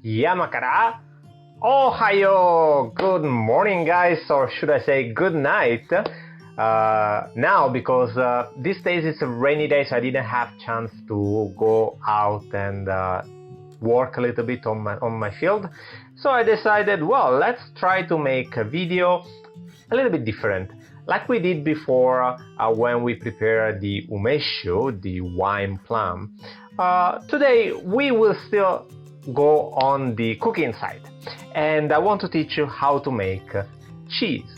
Yamakara. Ohayo! Good morning, guys, or should I say good night? Now, because these days it's a rainy day, so I didn't have chance to go out and work a little bit on my field. So I decided, well, let's try to make a video a little bit different, like we did before when we prepared the umeshu, the wine plum. Today we will still go on the cooking side, and I want to teach you how to make cheese.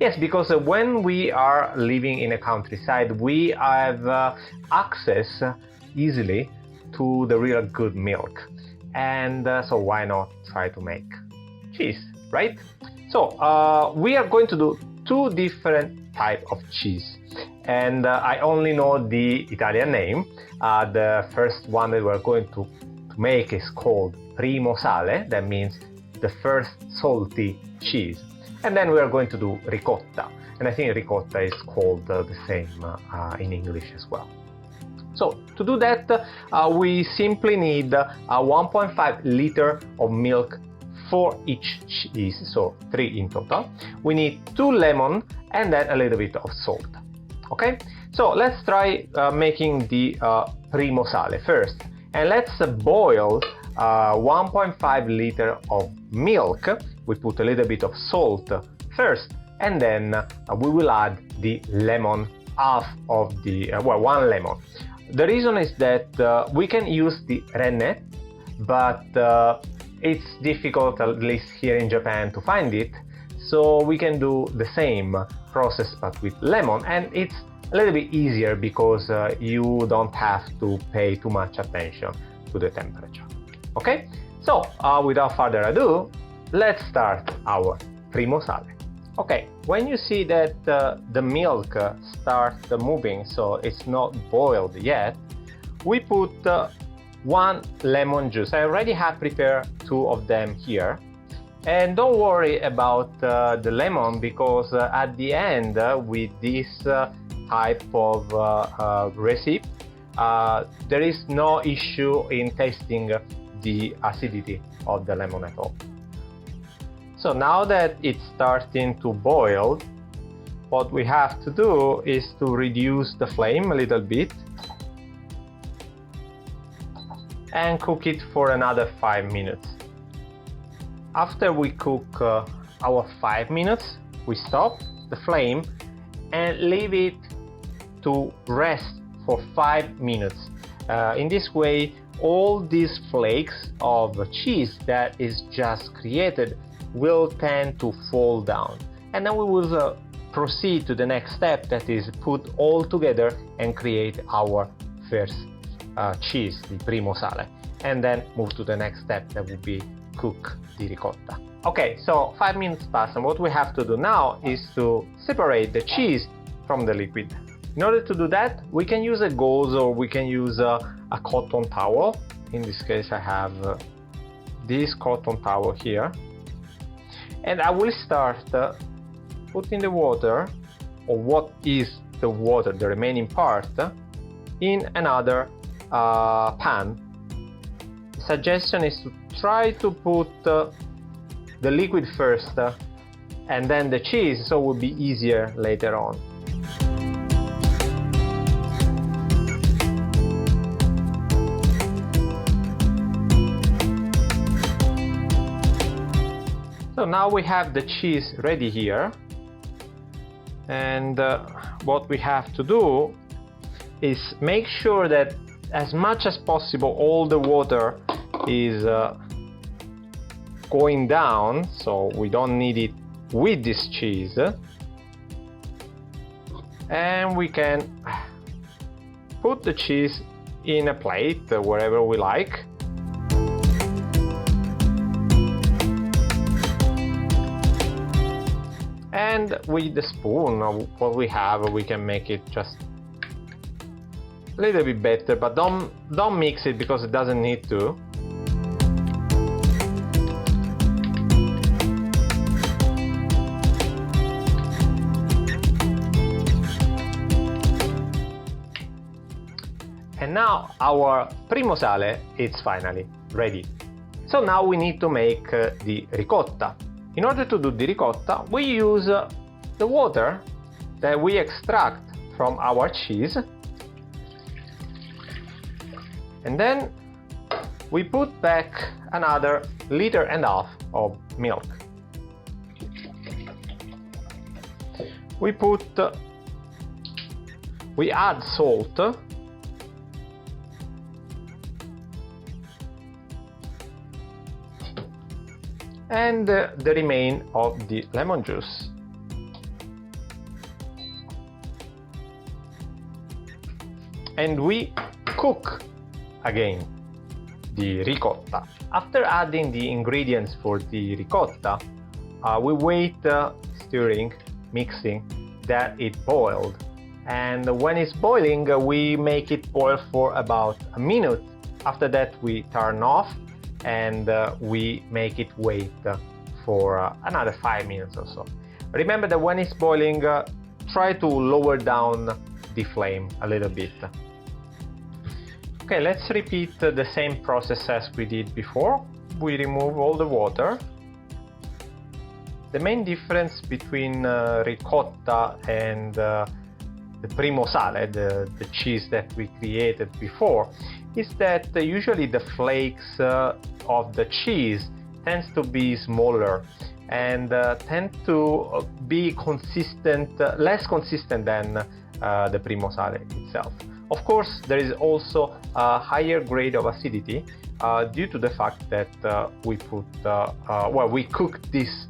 Yes, because when we are living in a countryside, we have access easily to the real good milk, and so why not try to make cheese, right? So we are going to do two different types of cheese, and I only know the Italian name. The first one that we're going to make is called primo sale, that means the first salty cheese. And then we are going to do ricotta, and I think ricotta is called the same in English as well. So to do that, we simply need 1.5 liter of milk for each cheese, so 3 in total. We need 2 lemons and then a little bit of salt. Okay, so let's try making the primo sale first, and let's boil 1.5 liter of milk. We put a little bit of salt first, and then we will add the lemon, half of the, well, 1 lemon. The reason is that we can use the renne, but it's difficult, at least here in Japan, to find it. So we can do the same process but with lemon, and it's a little bit easier because you don't have to pay too much attention to the temperature. Okay, so without further ado, let's start our primo sale. Okay, when you see that the milk starts moving, so it's not boiled yet, we put 1 lemon juice. I already have prepared 2 of them here. And don't worry about the lemon, because at the end with this type of recipe, there is no issue in tasting the acidity of the lemon at all. So now that it's starting to boil, what we have to do is to reduce the flame a little bit and cook it for another 5 minutes. After we cook our 5 minutes, we stop the flame and leave it to rest for 5 minutes. In this way, all these flakes of cheese that is just created will tend to fall down. And then we will proceed to the next step, that is put all together and create our first cheese, the primo sale. And then move to the next step, that would be cook the ricotta. Okay, so 5 minutes pass, and what we have to do now is to separate the cheese from the liquid. In order to do that, we can use a gauze or we can use a cotton towel. In this case, I have this cotton towel here. And I will start putting the water, or what is the water, the remaining part, in another pan. The suggestion is to try to put the liquid first and then the cheese, so it will be easier later on. So now we have the cheese ready here, and what we have to do is make sure that as much as possible all the water is going down, so we don't need it with this cheese, and we can put the cheese in a plate wherever we like. And with the spoon, what we have, we can make it just a little bit better, but don't mix it because it doesn't need to. And now our primo sale is finally ready. So now we need to make the ricotta. In order to do the ricotta, we use the water that we extract from our cheese, and then we put back another 1.5 liters of milk. We add salt, and the remain of the lemon juice. And we cook again the ricotta. After adding the ingredients for the ricotta, we wait stirring, mixing, that it boiled. And when it's boiling, we make it boil for about a minute. After that, we turn off and we make it wait for another 5 minutes or so. Remember that when it's boiling, try to lower down the flame a little bit. Okay, let's repeat the same process as we did before. We remove all the water. The main difference between ricotta and the primo sale, the cheese that we created before, is that usually the flakes of the cheese tends to be smaller and tend to be consistent, less consistent than the primo sale itself. Of course, there is also a higher grade of acidity due to the fact that we cooked this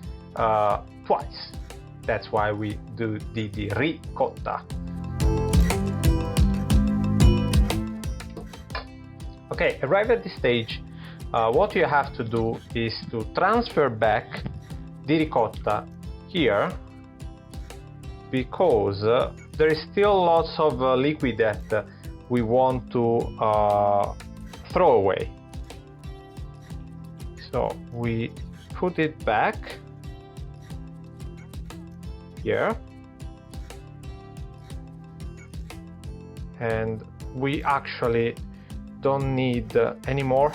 twice. That's why we do the ricotta. Okay, arrived at this stage, what you have to do is to transfer back the ricotta here, because there is still lots of liquid that we want to throw away. So we put it back here, and we actually don't need anymore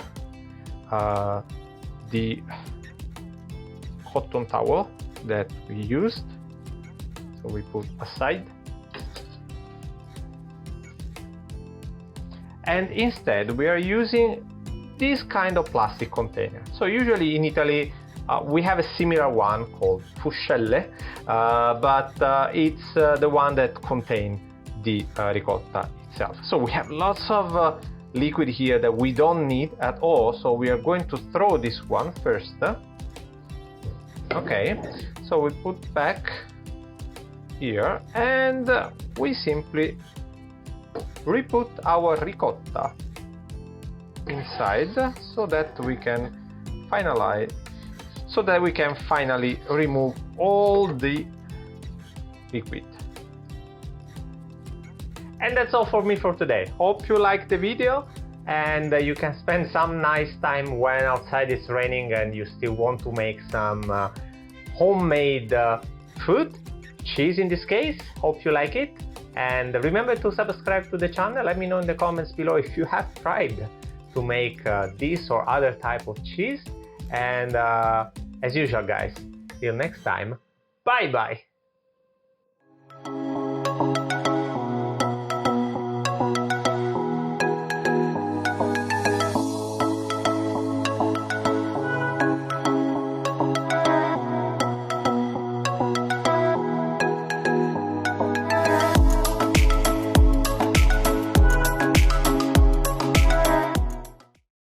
the cotton towel that we used, so we put aside, and instead we are using this kind of plastic container. So usually in Italy we have a similar one called fuscelle, but it's the one that contains the ricotta itself. So we have lots of liquid here that we don't need at all, so we are going to throw this one first. Okay, so we put back here, and we simply re-put our ricotta inside, so that we can finally remove all the liquid. And that's all for me for today. Hope you liked the video, and you can spend some nice time when outside it's raining and you still want to make some homemade food, cheese in this case. Hope you like it, and remember to subscribe to the channel. Let me know in the comments below if you have tried to make this or other type of cheese. And as usual guys, till next time, bye bye.